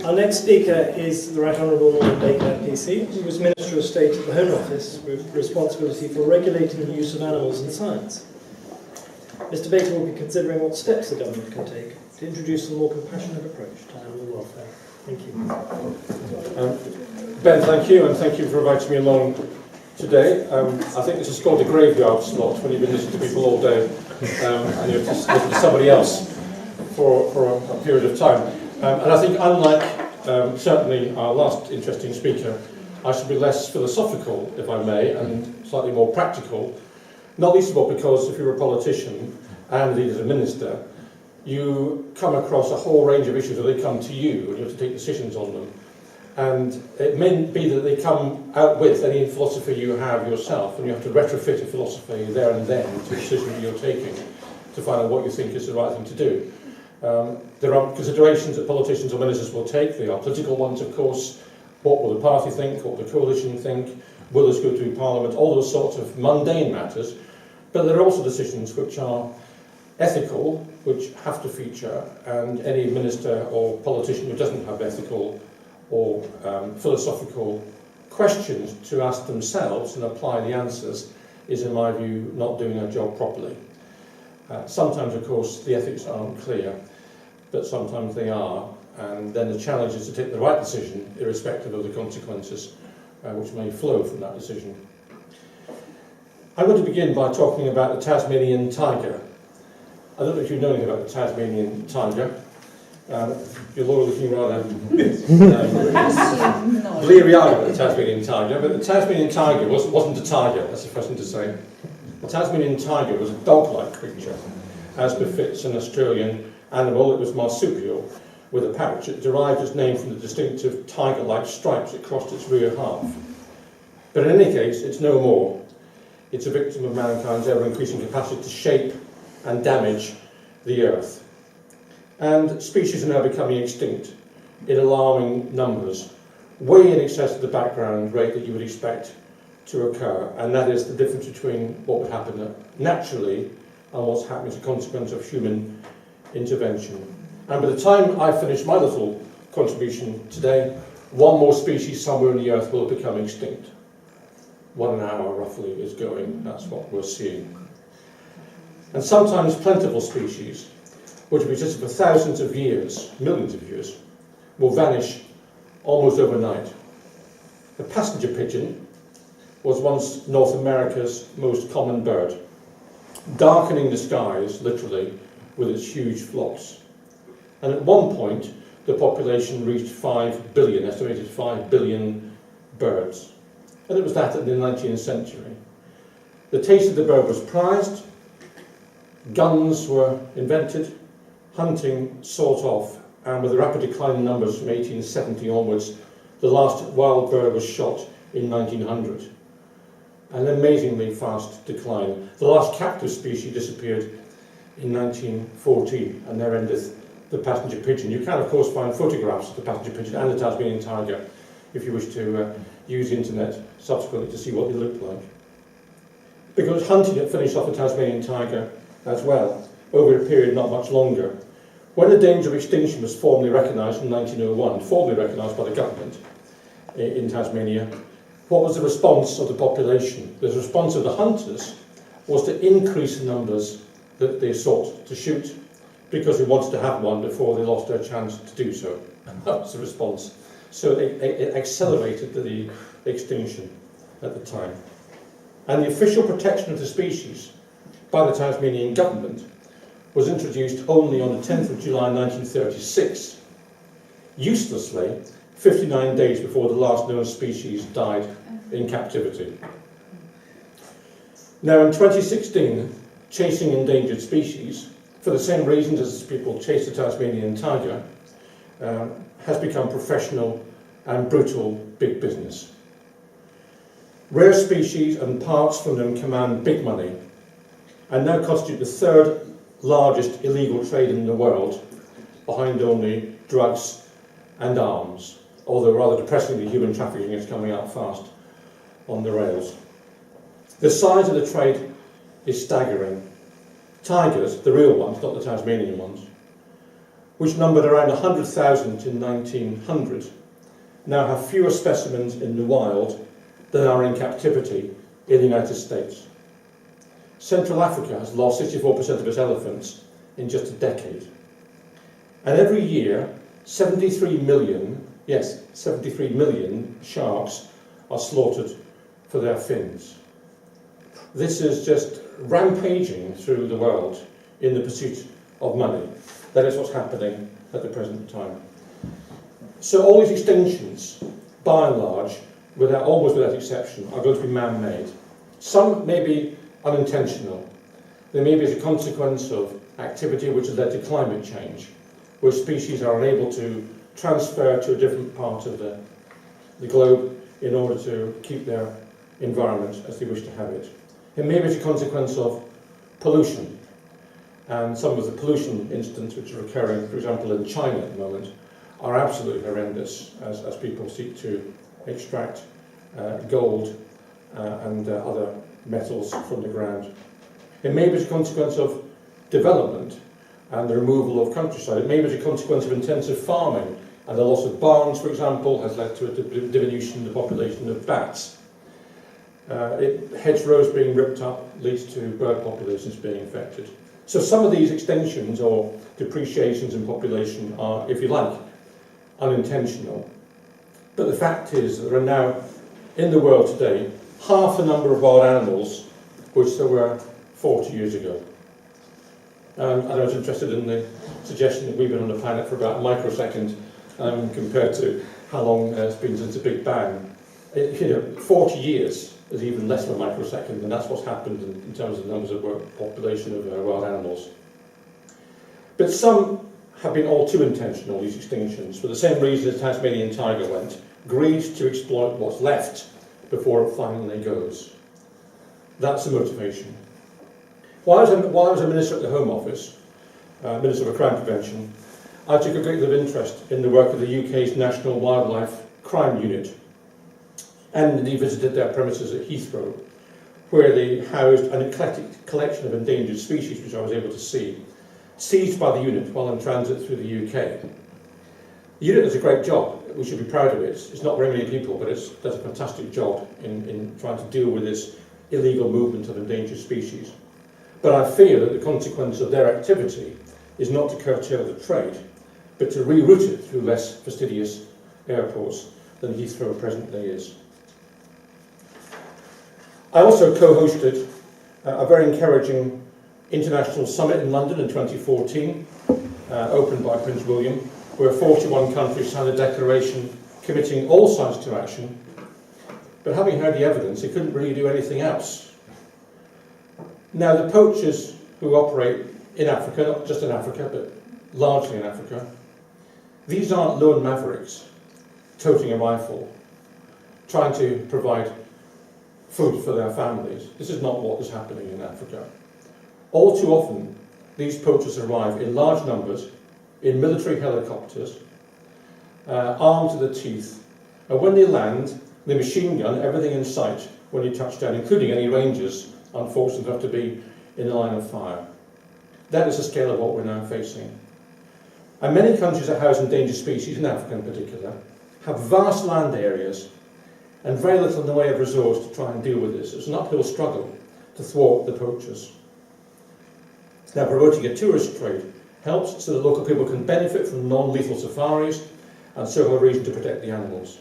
Our next speaker is the Right Honourable Norman Baker, PC, who was Minister of State at the Home Office with responsibility for regulating the use of animals in science. Mr. Baker will be considering what steps the government can take to introduce a more compassionate approach to animal welfare. Thank you. Ben, thank you, and thank you for inviting me along today. I think this is called a graveyard slot when you've been listening to people all day and you have to listen to somebody else for a period of time. And I think, unlike certainly our last interesting speaker, I should be less philosophical, if I may, and slightly more practical, not least of all because if you're a politician and indeed as a minister, you come across a whole range of issues where they come to you and you have to take decisions on them. And it may be that they come out with any philosophy you have yourself, and you have to retrofit a philosophy there and then to the decision that you're taking to find out what you think is the right thing to do. There are considerations that politicians or ministers will take. They are political ones, of course. What will the party think? What will the coalition think? Will this go through Parliament? All those sorts of mundane matters. But there are also decisions which are ethical, which have to feature, and any minister or politician who doesn't have ethical or philosophical questions to ask themselves and apply the answers is, in my view, not doing their job properly. Sometimes, of course, the ethics aren't clear, but sometimes they are, and then the challenge is to take the right decision, irrespective of the consequences which may flow from that decision. I'm going to begin by talking about the Tasmanian tiger. I don't know if you know anything about the Tasmanian tiger. You're all looking rather bleary-eyed about the Tasmanian tiger, but the Tasmanian tiger wasn't a tiger, that's the first thing to say. The Tasmanian tiger was a dog-like creature, as befits an Australian animal. It was marsupial, with a pouch. It derived its name from the distinctive tiger-like stripes that crossed its rear half. But in any case, it's no more. It's a victim of mankind's ever-increasing capacity to shape and damage the earth. And species are now becoming extinct in alarming numbers, way in excess of the background rate that you would expect to occur, and that is the difference between what would happen naturally and what's happening as a consequence of human intervention. And by the time I finish my little contribution today, one more species somewhere on the earth will have become extinct. 1 hour roughly is going, that's what we're seeing. And sometimes plentiful species, which have existed for thousands of years, millions of years, will vanish almost overnight. The passenger pigeon was once North America's most common bird, darkening the skies, literally, with its huge flocks. And at one point, the population reached 5 billion, estimated 5 billion birds. And it was that in the 19th century. The taste of the bird was prized, guns were invented, hunting sought off, and with a rapid decline in numbers from 1870 onwards, the last wild bird was shot in 1900. An amazingly fast decline. The last captive species disappeared in 1914, and there endeth the passenger pigeon. You can, of course, find photographs of the passenger pigeon and the Tasmanian tiger if you wish to use the internet subsequently to see what they look like. Because hunting had finished off the Tasmanian tiger as well, over a period not much longer. When the danger of extinction was formally recognised in 1901, formally recognised by the government in Tasmania, what was the response of the population? The response of the hunters was to increase the numbers that they sought to shoot because they wanted to have one before they lost their chance to do so. And that was the response. So it accelerated the extinction at the time. And the official protection of the species by the Tasmanian government was introduced only on the 10th of July 1936, uselessly 59 days before the last known species died in captivity. Now in 2016, chasing endangered species, for the same reasons as people chase the Tasmanian tiger, has become professional and brutal big business. Rare species and parts from them command big money and now constitute the third largest illegal trade in the world, behind only drugs and arms, although rather depressingly human trafficking is coming out fast on the rails. The size of the trade is staggering. Tigers, the real ones, not the Tasmanian ones, which numbered around 100,000 in 1900, now have fewer specimens in the wild than are in captivity in the United States. Central Africa has lost 64% of its elephants in just a decade. And every year, 73 million sharks are slaughtered for their fins. This is just rampaging through the world in the pursuit of money. That is what's happening at the present time. So all these extinctions, by and large, almost without exception, are going to be man-made. Some may be unintentional. They may be as a consequence of activity which has led to climate change, where species are unable to transfer to a different part of the globe in order to keep their environment as they wish to have it. It may be as a consequence of pollution, and some of the pollution incidents which are occurring, for example, in China at the moment, are absolutely horrendous as people seek to extract gold and other metals from the ground. It may be as a consequence of development and the removal of countryside. It may be as a consequence of intensive farming, and the loss of barns, for example, has led to a diminution in the population of bats. Hedgerows being ripped up leads to bird populations being affected. So some of these extinctions or depreciations in population are, if you like, unintentional. But the fact is that there are now, in the world today, half the number of wild animals which there were 40 years ago. And I was interested in the suggestion that we've been on the planet for about a microsecond compared to how long it's been since the Big Bang. 40 years is even less than a microsecond, and that's what's happened in terms of the numbers of population of wild animals. But some have been all too intentional, these extinctions, for the same reason the Tasmanian tiger went: greed to exploit what's left before it finally goes. That's the motivation. While I was a minister at the Home Office, Minister for Crime Prevention, I took a great deal of interest in the work of the UK's National Wildlife Crime Unit, and indeed visited their premises at Heathrow, where they housed an eclectic collection of endangered species, which I was able to see, seized by the unit while in transit through the UK. The unit does a great job. We should be proud of it. It's not very many people, but it does a fantastic job in trying to deal with this illegal movement of endangered species. But I fear that the consequence of their activity is not to curtail the trade, but to reroute it through less fastidious airports than Heathrow presently is. I also co-hosted a very encouraging international summit in London in 2014, opened by Prince William, where 41 countries signed a declaration committing all sides to action, but having heard the evidence, they couldn't really do anything else. Now, the poachers who operate in Africa, not just in Africa, but largely in Africa, these aren't lone mavericks toting a rifle, trying to provide food for their families. This is not what is happening in Africa. All too often, these poachers arrive in large numbers, in military helicopters, armed to the teeth, and when they land, they machine gun everything in sight when you touch down, including any rangers, unfortunately, have to be in the line of fire. That is the scale of what we're now facing. And many countries that house endangered species, in Africa in particular, have vast land areas and very little in the way of resource to try and deal with this. It's an uphill struggle to thwart the poachers. Now, promoting a tourist trade helps so that local people can benefit from non-lethal safaris and so have a reason to protect the animals.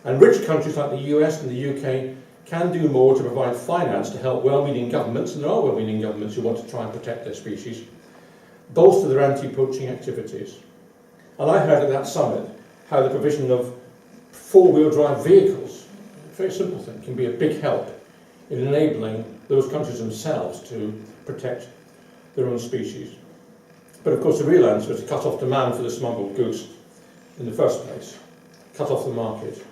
And rich countries like the US and the UK can do more to provide finance to help well-meaning governments, and there are well-meaning governments who want to try and protect their species, bolster their anti-poaching activities. And I heard at that summit how the provision of four-wheel drive vehicles, a very simple thing, can be a big help in enabling those countries themselves to protect their own species. But of course the real answer is to cut off demand for the smuggled goods in the first place, cut off the market.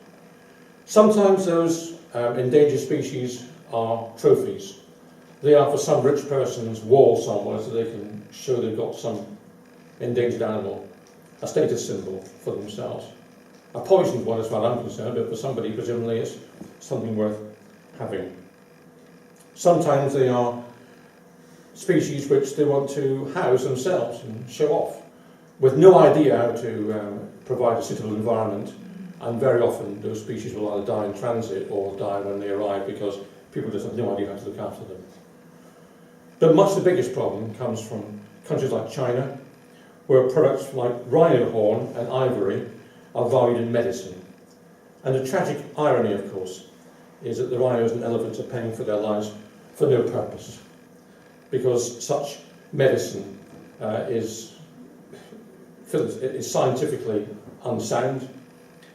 Sometimes those endangered species are trophies. They are for some rich person's wall somewhere so they can show they've got some endangered animal, a status symbol for themselves. A poisoned one as far as I'm concerned, but for somebody presumably it's something worth having. Sometimes they are species which they want to house themselves and show off. with no idea how to provide a suitable environment, and very often those species will either die in transit or die when they arrive because people just have no idea how to look after them. But much the biggest problem comes from countries like China, where products like rhino horn and ivory are valued in medicine. And the tragic irony, of course, is that the rhinos and elephants are paying for their lives for no purpose, because such medicine is scientifically unsound.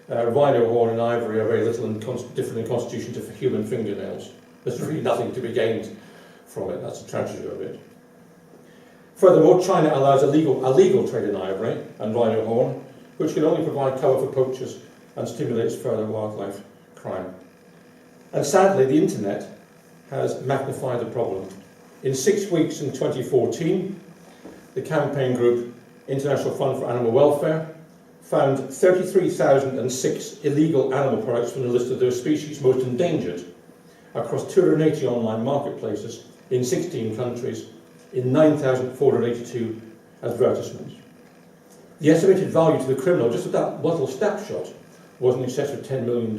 Rhino horn and ivory are very little different in constitution to human fingernails. There's really nothing to be gained from it. That's the tragedy of it. Furthermore, China allows a legal trade in ivory and rhino horn, which can only provide cover for poachers and stimulates further wildlife crime. And sadly, the internet has magnified the problem. In 6 weeks in 2014, the campaign group International Fund for Animal Welfare found 33,006 illegal animal products from the list of those species most endangered across 280 online marketplaces in 16 countries in 9,482 advertisements. The estimated value to the criminal, just of that little snapshot, was in excess of $10 million.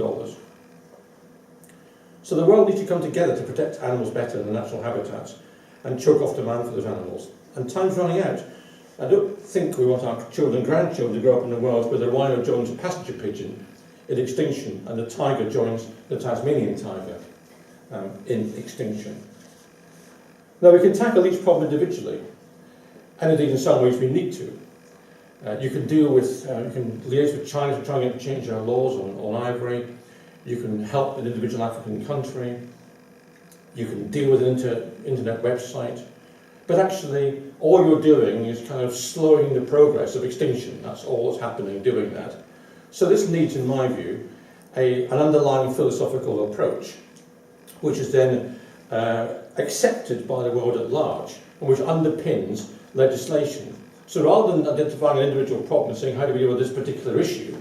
So the world needs to come together to protect animals better in their natural habitats and choke off demand for those animals. And time's running out. I don't think we want our children and grandchildren to grow up in a world where the rhino joins a passenger pigeon in extinction and the tiger joins the Tasmanian tiger in extinction. Now, we can tackle each problem individually, and indeed in some ways we need to. You can liaise with China to try and change our laws on ivory. You can help an individual African country. You can deal with an internet website. But actually, all you're doing is kind of slowing the progress of extinction. That's all that's happening doing that. So this needs, in my view, an underlying philosophical approach, which is then accepted by the world at large, and which underpins legislation. So rather than identifying an individual problem and saying, how do we deal with this particular issue,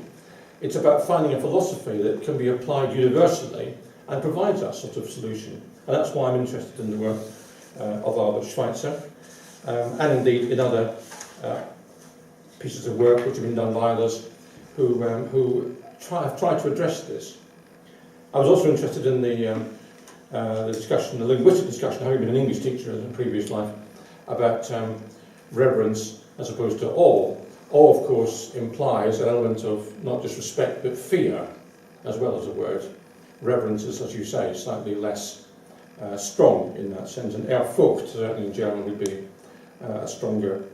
it's about finding a philosophy that can be applied universally and provides that sort of solution. And that's why I'm interested in the work of Albert Schweitzer, and indeed in other pieces of work which have been done by others who have tried to address this. I was also interested in the discussion, the linguistic discussion, having been an English teacher in a previous life, about reverence as opposed to awe. Awe, of course, implies an element of not just respect but fear as well as a word. Reverence is, as you say, slightly less strong in that sense, and Ehrfurcht, certainly in German, would be a stronger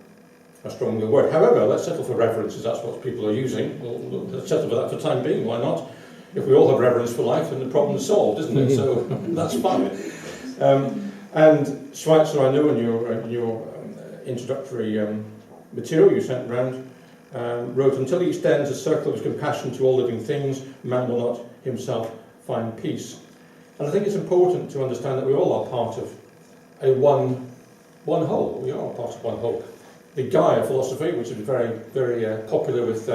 word. However, let's settle for reverence, as that's what people are using. Let's settle for that for the time being, why not? If we all have reverence for life, then the problem's solved, isn't it? So that's fine. And Schweitzer, I know in your introductory material you sent round, wrote, until he extends a circle of his compassion to all living things, man will not himself find peace. And I think it's important to understand that we all are part of a one whole. We are part of one whole. The Gaia philosophy, which is very, very popular with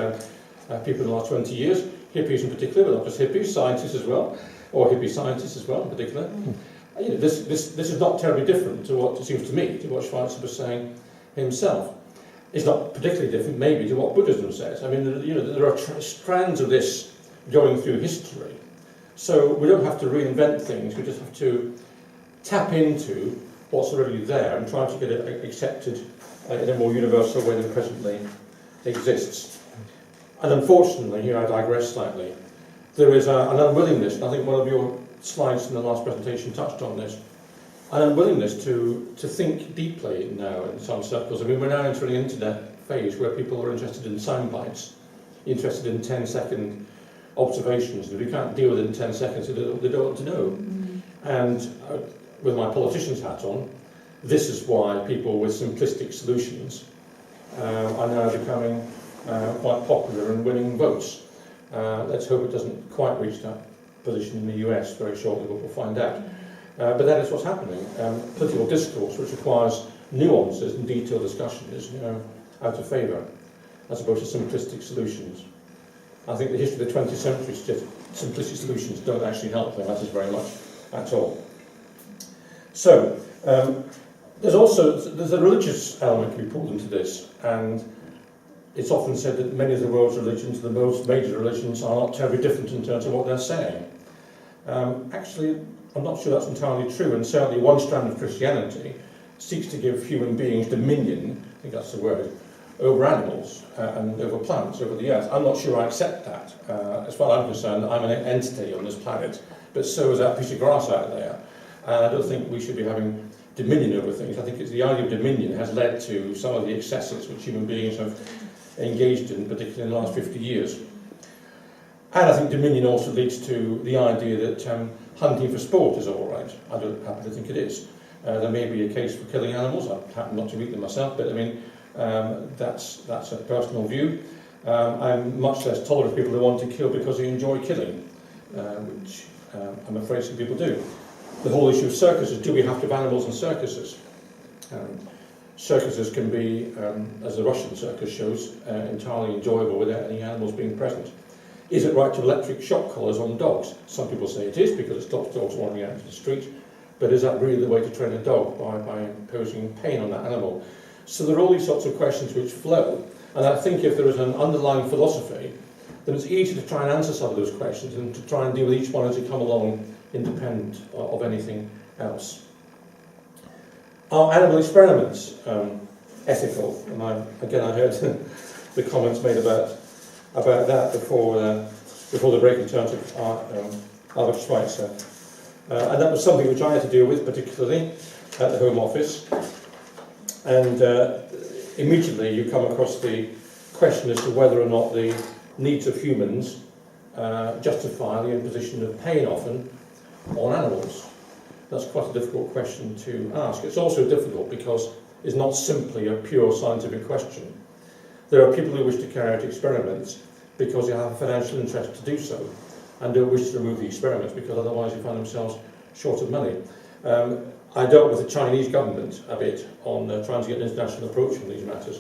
people in the last 20 years, hippies in particular, but not just hippies, scientists as well, or hippie scientists as well in particular. You know, this is not terribly different to what it seems to me, to what Schweitzer was saying himself. It's not particularly different, maybe, to what Buddhism says. I mean, there are strands of this going through history. So we don't have to reinvent things, we just have to tap into what's already there and try to get it accepted in a more universal way than presently exists. And unfortunately, here I digress slightly, there is an unwillingness, and I think one of your slides in the last presentation touched on this, an unwillingness to think deeply now in some circles. I mean, we're now entering an internet phase where people are interested in sound bites, interested in 10-second observations. If you can't deal with it in 10 seconds, they don't want to know. And with my politician's hat on, this is why people with simplistic solutions are now becoming quite popular and winning votes. Let's hope it doesn't quite reach that position in the US very shortly, but we'll find out. But that is what's happening. Political discourse, which requires nuances and detailed discussion, is out of favour, as opposed to simplistic solutions. I think the history of the 20th century suggests simplistic solutions don't actually help them matters very much at all. So, there's a religious element to be pulled into this, and it's often said that many of the world's religions, the most major religions, are not terribly different in terms of what they're saying. Actually, I'm not sure that's entirely true, and certainly one strand of Christianity seeks to give human beings dominion, I think that's the word, over animals and over plants, over the earth. I'm not sure I accept that. As far as I'm concerned, I'm an entity on this planet, but so is that piece of grass out there. And I don't think we should be having dominion over things. I think it's the idea of dominion has led to some of the excesses which human beings have engaged in, particularly in the last 50 years. And I think dominion also leads to the idea that hunting for sport is all right. I don't happen to think it is. There may be a case for killing animals. I happen not to eat them myself, but I mean, that's a personal view. I'm much less tolerant of people who want to kill because they enjoy killing, which I'm afraid some people do. The whole issue of circuses, do we have to have animals in circuses? Circuses can be, as the Russian circus shows, entirely enjoyable without any animals being present. Is it right to have electric shock collars on dogs? Some people say it is because it stops dogs wandering out into the street, but is that really the way to train a dog, by imposing pain on that animal? So there are all these sorts of questions which flow, and I think if there is an underlying philosophy, then it's easy to try and answer some of those questions and to try and deal with each one as they come along, independent of anything else. Are animal experiments ethical? And I heard the comments made about that before the break in terms of Albert Schweitzer. And that was something which I had to deal with, particularly at the Home Office. And immediately you come across the question as to whether or not the needs of humans justify the imposition of pain often on animals. That's quite a difficult question to ask. It's also difficult because it's not simply a pure scientific question. There are people who wish to carry out experiments because they have a financial interest to do so and don't wish to remove the experiments because otherwise they find themselves short of money. I dealt with the Chinese government a bit on trying to get an international approach on these matters.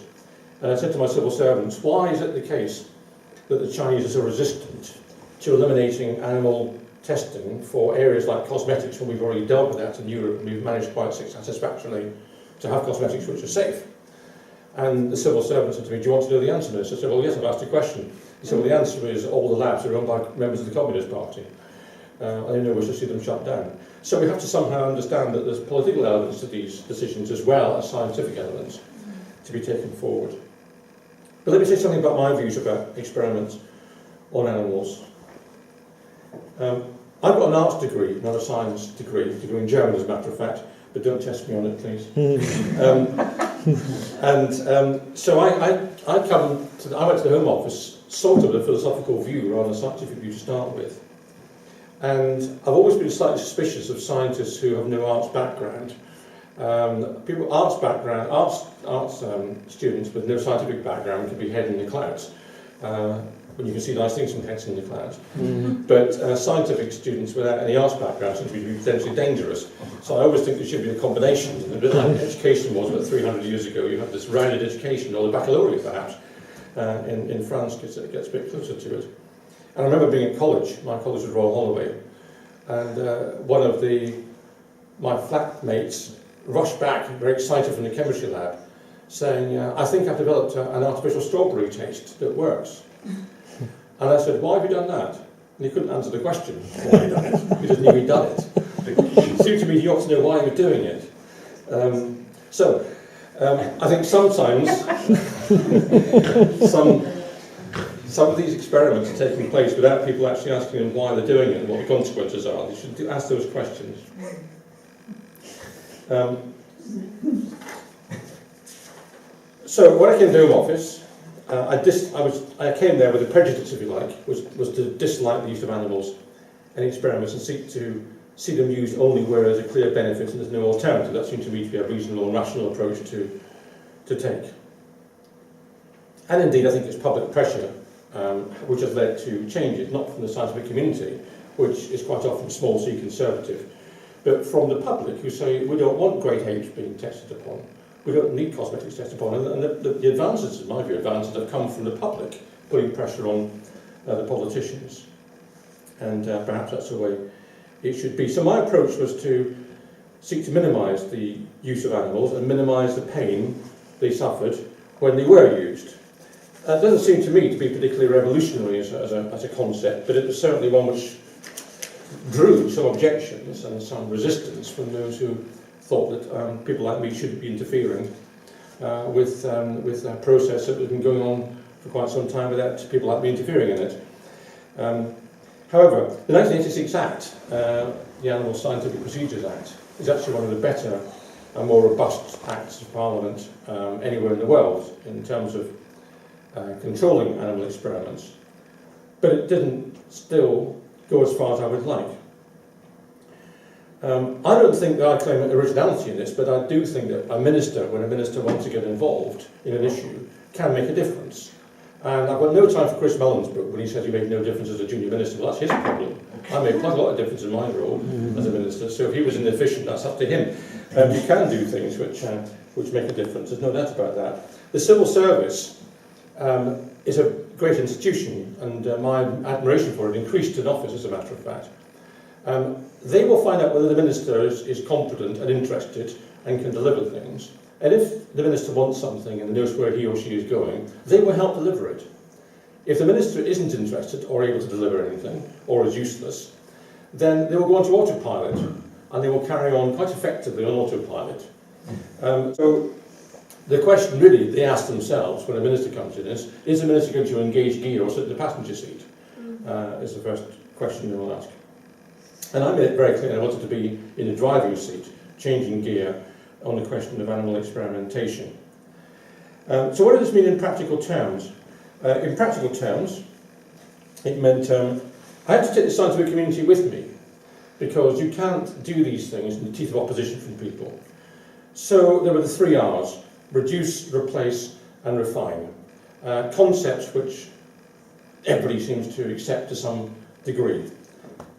And I said to my civil servants, why is it the case that the Chinese are so resistant to eliminating animal testing for areas like cosmetics when we've already dealt with that in Europe and we've managed quite satisfactorily to have cosmetics which are safe? And the civil servant said to me, do you want to know the answer to this? I said, well, yes, I've asked a question. He said, well, the answer is all the labs are owned by members of the Communist Party. I don't wish to see them shut down. So we have to somehow understand that there's political elements to these decisions as well as scientific elements to be taken forward. But let me say something about my views about experiments on animals. I've got an arts degree, not a science degree in German as a matter of fact, but don't test me on it, please. So I went to the Home Office sort of with a philosophical view rather than a scientific view to start with. And I've always been slightly suspicious of scientists who have no arts background. Arts students with no scientific background can be head in the clouds. When you can see nice things from heads in the clouds. Mm-hmm. But scientific students without any arts background seem to be potentially dangerous. So I always think there should be a combination. A bit like education was about 300 years ago. You have this rounded education, or the baccalaureate perhaps. In France it gets a bit closer to it. And I remember being at college. My college was Royal Holloway. And one of my flatmates rushed back, very excited from the chemistry lab, saying, I think I've developed an artificial strawberry taste that works. And I said, why have you done that? And he couldn't answer the question, why have you done it? He just knew he'd done it. It seemed to me he ought to know why he was doing it. I think sometimes some of these experiments are taking place without people actually asking them why they're doing it and what the consequences are. They should ask those questions. So when I came to the Home Office, I came there with a prejudice, if you like, was to dislike the use of animals in experiments and seek to see them used only where there's a clear benefit and there's no alternative. That seemed to me to be a reasonable and rational approach to take. And indeed, I think it's public pressure which has led to changes, not from the scientific community, which is quite often small c conservative, but from the public who say we don't want great apes being tested upon. We don't need cosmetics tested upon, and the advances, in my view, have come from the public, putting pressure on the politicians. And perhaps that's the way it should be. So my approach was to seek to minimise the use of animals and minimise the pain they suffered when they were used. It doesn't seem to me to be particularly revolutionary as a concept, but it was certainly one which drew some objections and some resistance from those who thought that people like me shouldn't be interfering with a process that had been going on for quite some time without people like me interfering in it. However, the 1986 Act, the Animal Scientific Procedures Act, is actually one of the better and more robust acts of Parliament anywhere in the world in terms of controlling animal experiments, but it didn't still go as far as I would like. I don't think that I claim originality in this, but I do think that a minister, when a minister wants to get involved in an issue, can make a difference. And I've got no time for Chris Mellon's book when he says he made no difference as a junior minister. Well, that's his problem. I made quite a lot of difference in my role as a minister, so if he was inefficient, that's up to him. You can do things which make a difference, there's no doubt about that. The civil service is a great institution, and my admiration for it increased in office, as a matter of fact. They will find out whether the minister is competent and interested and can deliver things. And if the minister wants something and knows where he or she is going, they will help deliver it. If the minister isn't interested or able to deliver anything, or is useless, then they will go on to autopilot, and they will carry on quite effectively on autopilot. So the question really they ask themselves when a minister comes in is the minister going to engage gear or sit in the passenger seat? Is the first question they will ask. And I made it very clear I wanted to be in the driving seat, changing gear on the question of animal experimentation. So what does this mean in practical terms? In practical terms, it meant I had to take the scientific community with me, because you can't do these things in the teeth of opposition from people. So there were the 3 R's: reduce, replace and refine. Concepts which everybody seems to accept to some degree.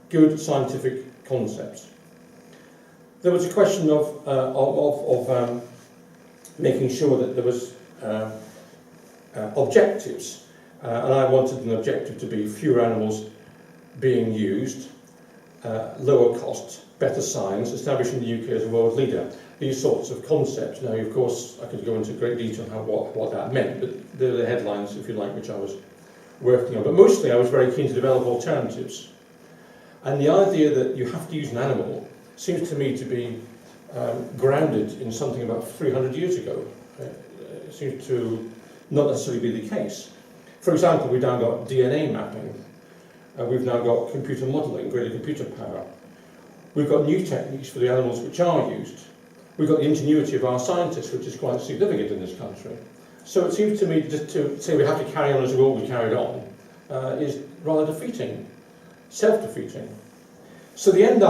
Good scientific concepts. There was a question of making sure that there was objectives, and I wanted an objective to be fewer animals being used, lower cost, better science, establishing the UK as a world leader. These sorts of concepts. Now, of course, I could go into great detail on what that meant, but they're the headlines, if you like, which I was working on. But mostly I was very keen to develop alternatives. And the idea that you have to use an animal seems to me to be grounded in something about 300 years ago. It seems to not necessarily be the case. For example, we've now got DNA mapping. We've now got computer modelling, greater computer power. We've got new techniques for the animals which are used. We've got the ingenuity of our scientists, which is quite significant in this country. So it seems to me just to say we have to carry on as we've always carried on is rather defeating, self-defeating. So the end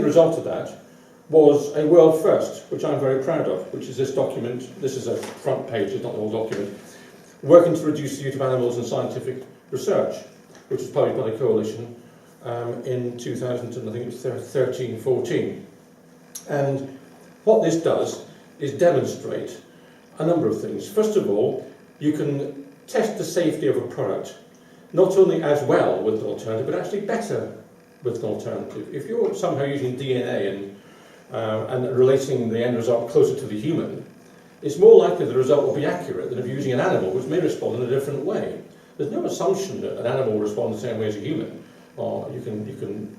result of that was a world first, which I'm very proud of, which is this document. This is a front page, it's not the whole document. Working to reduce the use of animals in scientific research, which was published by the Coalition in 2013-14. And what this does is demonstrate a number of things. First of all, you can test the safety of a product, not only as well with an alternative, but actually better with an alternative. If you're somehow using DNA and relating the end result closer to the human, it's more likely the result will be accurate than if you're using an animal, which may respond in a different way. There's no assumption that an animal will respond the same way as a human. Or you can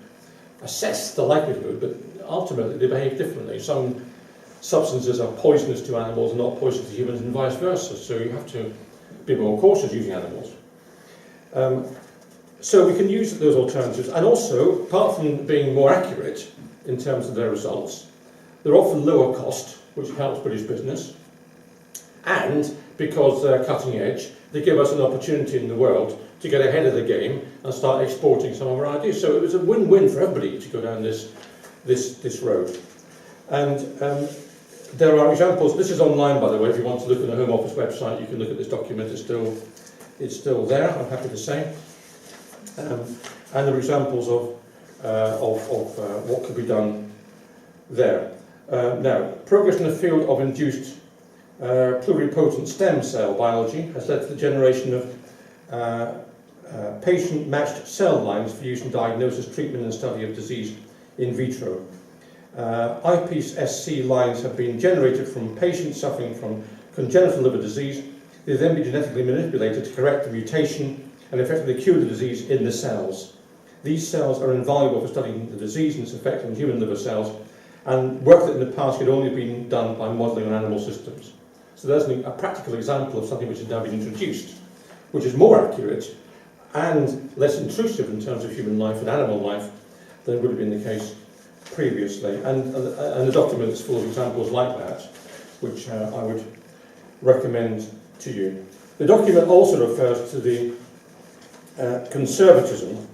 assess the likelihood, but ultimately they behave differently. Some substances are poisonous to animals and not poisonous to humans, and vice versa. So you have to be more cautious using animals. So we can use those alternatives, and also, apart from being more accurate in terms of their results, they're often lower cost, which helps British business, and because they're cutting edge, they give us an opportunity in the world to get ahead of the game and start exporting some of our ideas. So it was a win-win for everybody to go down this road. And there are examples. This is online, by the way. If you want to look at the Home Office website, you can look at this document. It's still there, I'm happy to say. And there are examples of what could be done there. Now, progress in the field of induced pluripotent stem cell biology has led to the generation of patient-matched cell lines for use in diagnosis, treatment and study of disease in vitro. iPSC lines have been generated from patients suffering from congenital liver disease They then be genetically manipulated to correct the mutation and effectively cure the disease in the cells. These cells are invaluable for studying the disease and its effect on human liver cells, and work that in the past could only have been done by modelling on animal systems. So there's a practical example of something which has now been introduced, which is more accurate and less intrusive in terms of human life and animal life than would have been the case previously. And the document is full of examples like that, which I would recommend to you. The document also refers to the conservatism,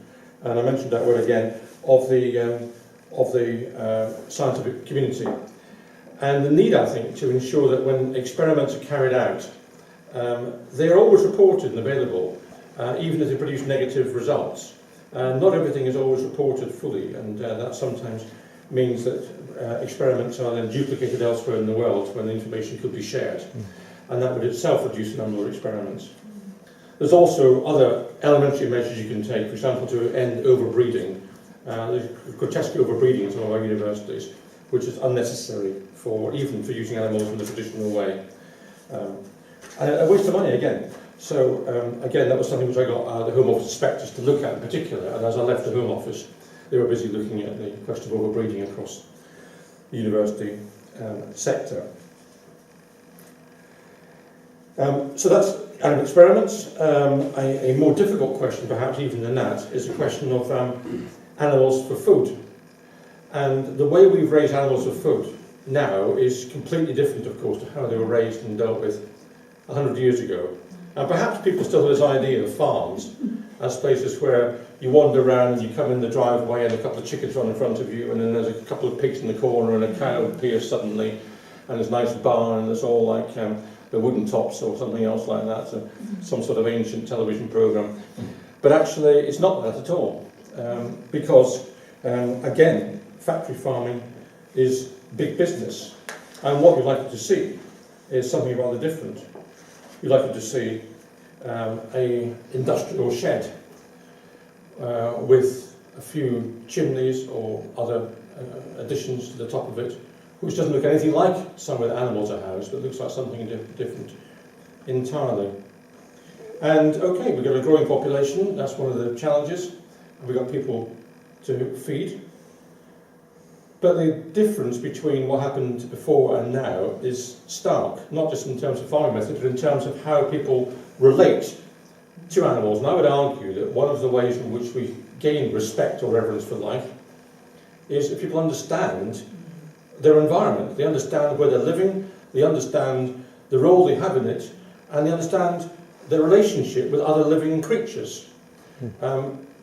and I mentioned that word again, of the scientific community, and the need, I think, to ensure that when experiments are carried out, they are always reported and available, even if they produce negative results. Not everything is always reported fully, and that sometimes means that experiments are then duplicated elsewhere in the world when the information could be shared, and that would itself reduce the number of experiments. There's also other elementary measures you can take, for example, to end overbreeding. There's grotesque overbreeding in some of our universities, which is unnecessary even for using animals in the traditional way. And a waste of money again. So again, that was something which I got the Home Office inspectors to look at in particular, and as I left the Home Office, they were busy looking at the question of overbreeding across the university sector. So that's animal experiments. A more difficult question, perhaps even than that, is the question of animals for food. And the way we've raised animals for food now is completely different, of course, to how they were raised and dealt with 100 years ago. And perhaps people still have this idea of farms as places where you wander around and you come in the driveway and a couple of chickens run in front of you, and then there's a couple of pigs in the corner and a cow appears suddenly, and there's a nice barn, and there's all like the wooden tops or something else like that, so some sort of ancient television programme. But actually, it's not that at all, because, again, factory farming is big business, and what we'd like to see is something rather different. We'd like to see an industrial shed with a few chimneys or other additions to the top of it, which doesn't look anything like somewhere that animals are housed, but looks like something different entirely. And okay, we've got a growing population, that's one of the challenges. We've got people to feed. But the difference between what happened before and now is stark, not just in terms of farming methods, but in terms of how people relate to animals. And I would argue that one of the ways in which we gain respect or reverence for life is if people understand their environment, they understand where they're living, they understand the role they have in it, and they understand their relationship with other living creatures.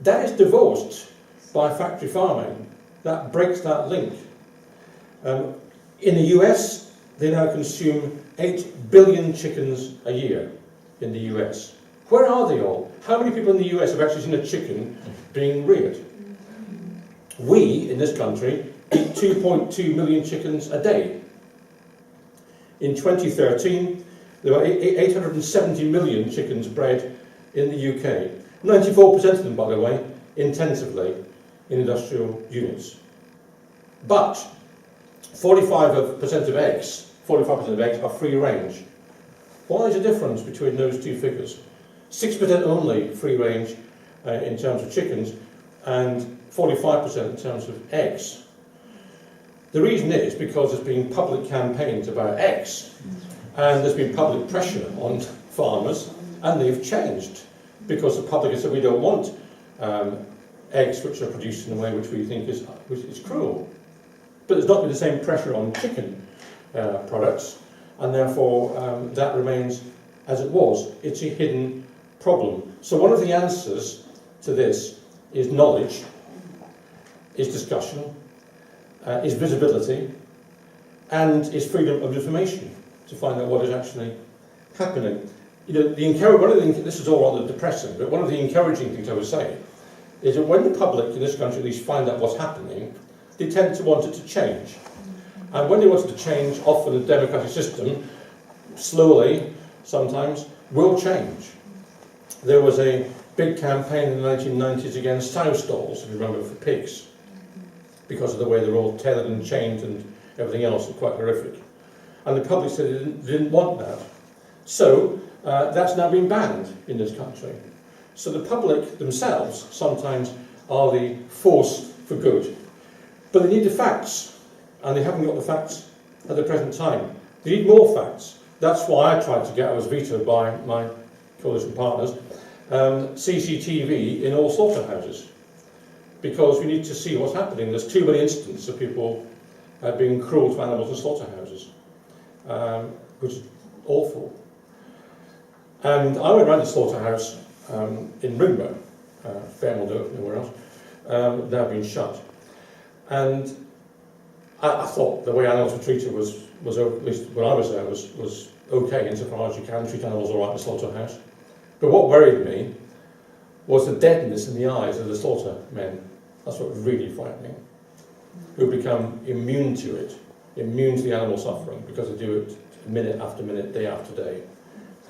That is divorced by factory farming. That breaks that link. In the US, they now consume 8 billion chickens a year in the US. Where are they all? How many people in the US have actually seen a chicken being reared? We, in this country, eat 2.2 million chickens a day. In 2013, there were 870 million chickens bred in the UK. 94% of them, by the way, intensively in industrial units. But 45% of eggs are free range. Why is the difference between those two figures? 6% only free range in terms of chickens, and 45% in terms of eggs. The reason is because there's been public campaigns about eggs, and there's been public pressure on farmers, and they've changed because the public has said we don't want eggs which are produced in a way which we think is cruel. But there's not been the same pressure on chicken products, and therefore that remains as it was. It's a hidden problem. So one of the answers to this is knowledge, is discussion, is visibility, and is freedom of information to find out what is actually happening. You know, this is all rather depressing, but one of the encouraging things I would say is that when the public in this country at least find out what's happening, they tend to want it to change. And when they want it to change, often the democratic system, slowly, sometimes, will change. There was a big campaign in the 1990s against sow stalls, if you remember, for pigs, because of the way they're all tethered and chained and everything else, quite horrific. And the public said they didn't want that. So that's now been banned in this country. So the public themselves sometimes are the force for good. But they need the facts, and they haven't got the facts at the present time. They need more facts. That's why I was vetoed by my coalition partners, CCTV in all slaughterhouses. Because we need to see what's happening. There's too many instances of people being cruel to animals in slaughterhouses, which is awful. And I went around the slaughterhouse in Rimba, Fairmont, nowhere else. They've been shut. And I thought the way animals were treated was at least when I was there, was okay insofar as you can treat animals all right in a slaughterhouse. But what worried me was the deadness in the eyes of the slaughter men. That's what was really frightening. Who become immune to it, immune to the animal suffering, because they do it minute after minute, day after day.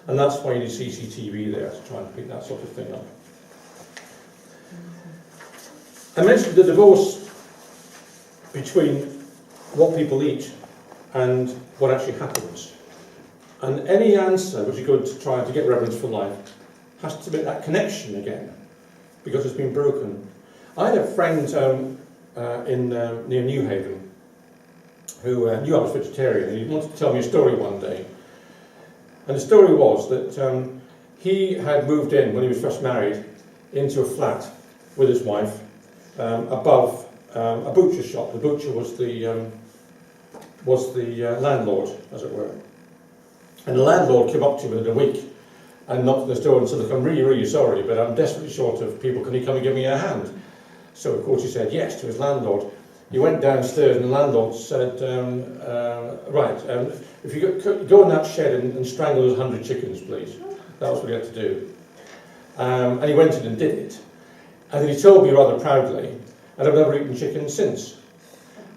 And that's why you need CCTV there to try and pick that sort of thing up. I mentioned the divorce between what people eat and what actually happens. And any answer which is going to try to get reverence for life has to make that connection again, because it's been broken. I had a friend near Newhaven who knew I was vegetarian, and he wanted to tell me a story one day. And the story was that he had moved in, when he was first married, into a flat with his wife above a butcher shop. The butcher was the landlord, as it were. And the landlord came up to him within a week and knocked on the door and said, "Look, I'm really, really sorry, but I'm desperately short of people. Can you come and give me a hand?" So, of course, he said yes to his landlord. He went downstairs and the landlord said, if you go in that shed and strangle those 100 chickens, please. That was what he had to do. And he went in and did it. And then he told me rather proudly, and I've never eaten chicken since.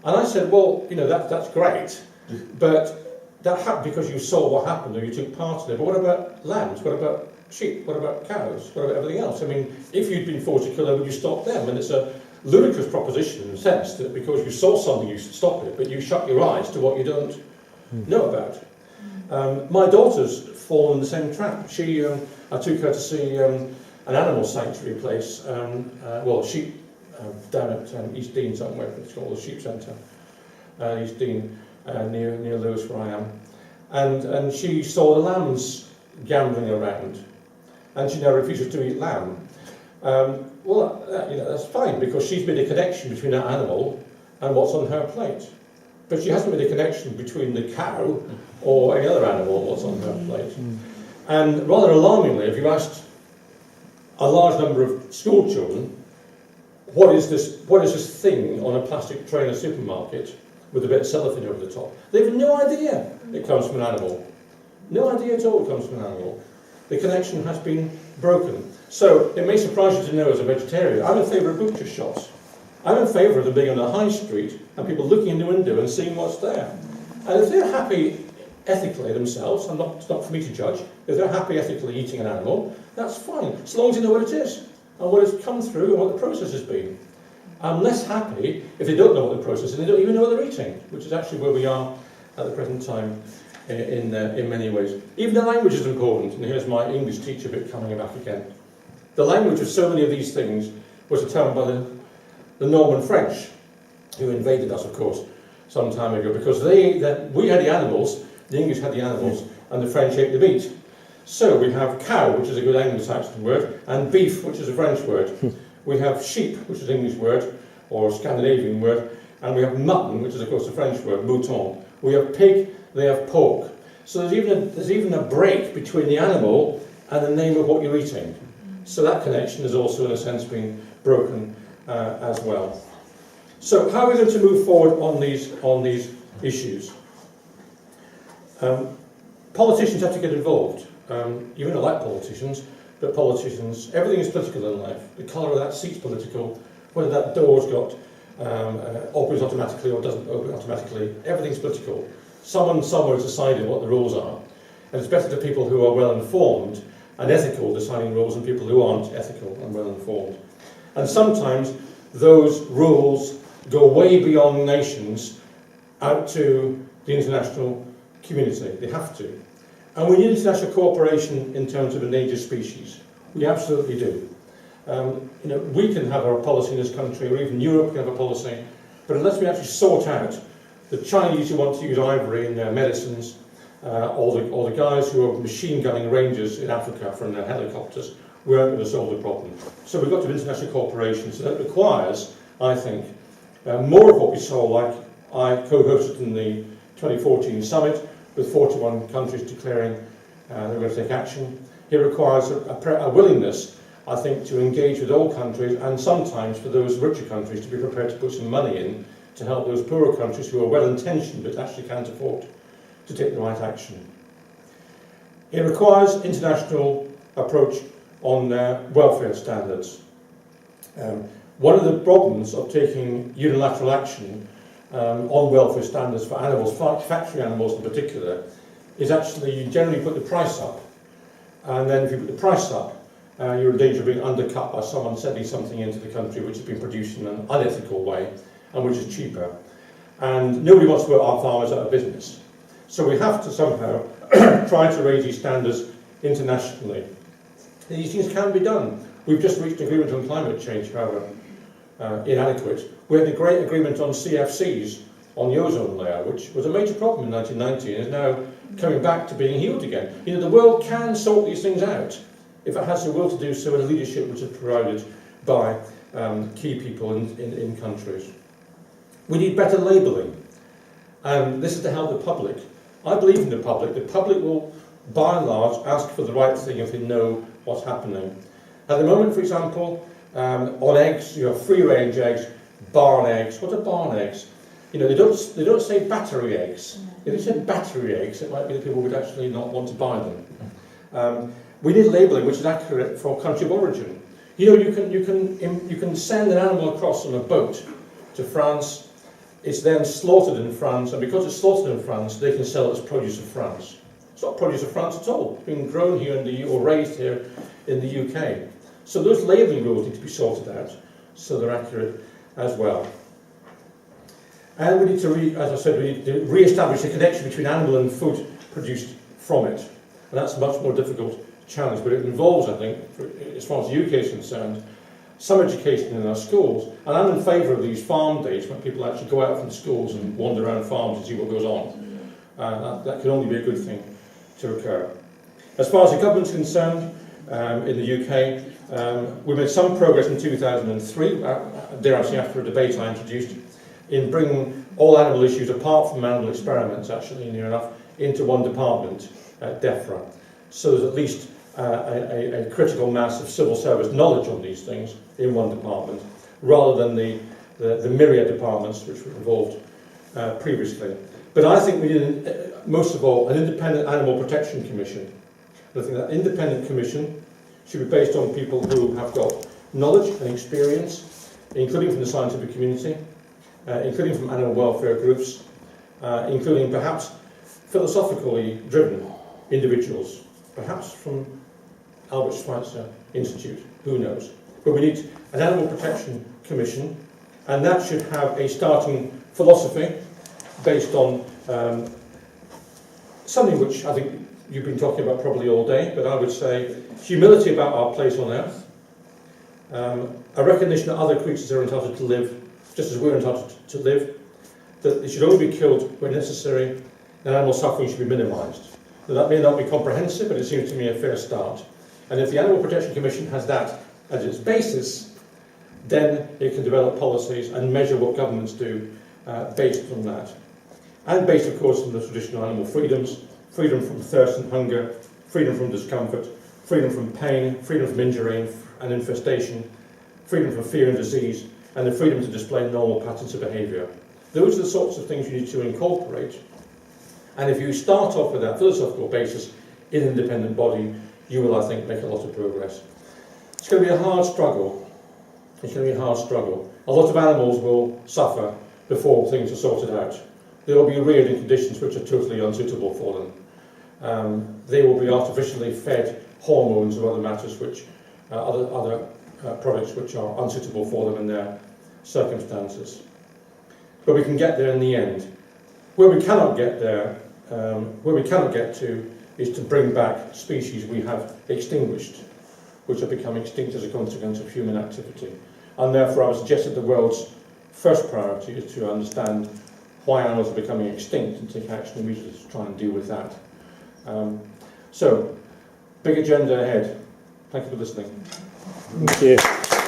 And I said, well, you know, that's great, but that happened because you saw what happened or you took part in it. But what about lambs? What about sheep? What about cows? What about everything else? I mean, if you'd been forced to kill them, would you stop them? And it's a ludicrous proposition in the sense that because you saw something, you should stop it, but you shut your eyes to what you don't know about. My daughter's fallen in the same trap. I took her to see an animal sanctuary place, sheep, down at East Dean somewhere. It's called the Sheep Centre, East Dean, near Lewis where I am. And she saw the lambs gambling around, and she now refuses to eat lamb. That's fine, because she's made a connection between that animal and what's on her plate. But she hasn't made a connection between the cow or any other animal and what's on her plate. And rather alarmingly, if you asked a large number of school children, what is this thing on a plastic tray in a supermarket with a bit of cellophane over the top? They have no idea it comes from an animal. No idea at all it comes from an animal. The connection has been broken. So it may surprise you to know, as a vegetarian, I'm in favour of butcher shops. I'm in favour of them being on the high street and people looking in the window and seeing what's there. And if they're happy ethically themselves, and it's not for me to judge, if they're happy ethically eating an animal, that's fine, as long as they know what it is and what it's come through and what the process has been. I'm less happy if they don't know what the process is and they don't even know what they're eating, which is actually where we are at the present time in many ways. Even the language is important, and here's my English teacher bit coming back again. The language of so many of these things was determined by the Norman French, who invaded us, of course, some time ago, because we had the animals, the English had the animals, and the French ate the meat. So we have cow, which is a good Anglo-Saxon word, and beef, which is a French word. We have sheep, which is an English word, or Scandinavian word, and we have mutton, which is, of course, a French word, mouton. We have pig, they have pork. So there's even a break between the animal and the name of what you're eating. So that connection has also, in a sense, been broken as well. So how are we going to move forward on these issues? Politicians have to get involved. You may not like politicians, but politicians, everything is political in life. The colour of that seat's political, whether that door's got opens automatically or doesn't open automatically, everything's political. Someone somewhere has decided what the rules are, and it's better to people who are well informed and ethical deciding rules than people who aren't ethical and well informed. And sometimes those rules go way beyond nations out to the international community. They have to. And we need international cooperation in terms of endangered species. We absolutely do. We can have our policy in this country, or even Europe can have a policy, but unless we actually sort out the Chinese who want to use ivory in their medicines, or the guys who are machine gunning rangers in Africa from their helicopters, we aren't going to solve the problem. So we've got to have international cooperation. So that requires, I think, more of what we saw, like I co-hosted in the 2014 summit, with 41 countries declaring they're going to take action. It requires a willingness, I think, to engage with all countries, and sometimes for those richer countries to be prepared to put some money in to help those poorer countries who are well-intentioned but actually can't afford to take the right action. It requires international approach on welfare standards. One of the problems of taking unilateral action on welfare standards for animals, factory animals in particular, is actually you generally put the price up, and then if you put the price up, you're in danger of being undercut by someone sending something into the country which has been produced in an unethical way and which is cheaper. And nobody wants to put our farmers out of business. So we have to somehow try to raise these standards internationally. These things can be done. We've just reached an agreement on climate change, however, inadequate. We had a great agreement on CFCs, on the ozone layer, which was a major problem in 1990 and is now coming back to being healed again. The world can sort these things out if it has the will to do so and leadership which is provided by key people in countries. We need better labelling. This is to help the public. I believe in the public. The public will, by and large, ask for the right thing if they know what's happening. At the moment, for example, on eggs, you have free-range eggs, barn eggs. What are barn eggs? They don't say battery eggs. If they said battery eggs, it might be that people would actually not want to buy them. We need labelling which is accurate for country of origin. You can send an animal across on a boat to France. It's then slaughtered in France, and because it's slaughtered in France, they can sell it as produce of France. It's not produce of France at all. It's been grown here or raised here in the UK. So those labelling rules need to be sorted out so they're accurate as well. And we need to, as I said, we need to re-establish a connection between animal and food produced from it. And that's a much more difficult challenge, but it involves, I think, as far as the UK is concerned, some education in our schools. And I'm in favour of these farm days when people actually go out from schools and wander around farms and see what goes on. That can only be a good thing to occur. As far as the government's concerned, in the UK, we made some progress in 2003, dare I say after a debate I introduced, in bringing all animal issues, apart from animal experiments actually, near enough, into one department, DEFRA. So there's at least a critical mass of civil service knowledge on these things in one department, rather than the myriad departments which were involved previously. But I think we need, most of all, an independent animal protection commission. I think that independent commission should be based on people who have got knowledge and experience, including from the scientific community, including from animal welfare groups, including perhaps philosophically driven individuals, perhaps from Albert Schweitzer Institute, who knows. But we need an animal protection commission, and that should have a starting philosophy based on something which I think you've been talking about probably all day, but I would say humility about our place on earth, a recognition that other creatures are entitled to live just as we're entitled to live, that they should only be killed when necessary, and animal suffering should be minimised. Now, that may not be comprehensive, but it seems to me a fair start. And if the Animal Protection Commission has that as its basis, then it can develop policies and measure what governments do based on that. And based, of course, on the traditional animal freedoms, freedom from thirst and hunger, freedom from discomfort, freedom from pain, freedom from injury and infestation, freedom from fear and disease, and the freedom to display normal patterns of behaviour. Those are the sorts of things you need to incorporate. And if you start off with that philosophical basis in an independent body, you will, I think, make a lot of progress. It's going to be a hard struggle. It's going to be a hard struggle. A lot of animals will suffer before things are sorted out. They will be reared in conditions which are totally unsuitable for them. They will be artificially fed hormones or other matters which other products which are unsuitable for them in their circumstances. But we can get there in the end. Where we cannot get there, where we cannot get to, is to bring back species we have extinguished, which have become extinct as a consequence of human activity. And therefore I would suggest that the world's first priority is to understand why animals are becoming extinct and take action immediately to try and deal with that. So, big agenda ahead. Thank you for listening. Thank you.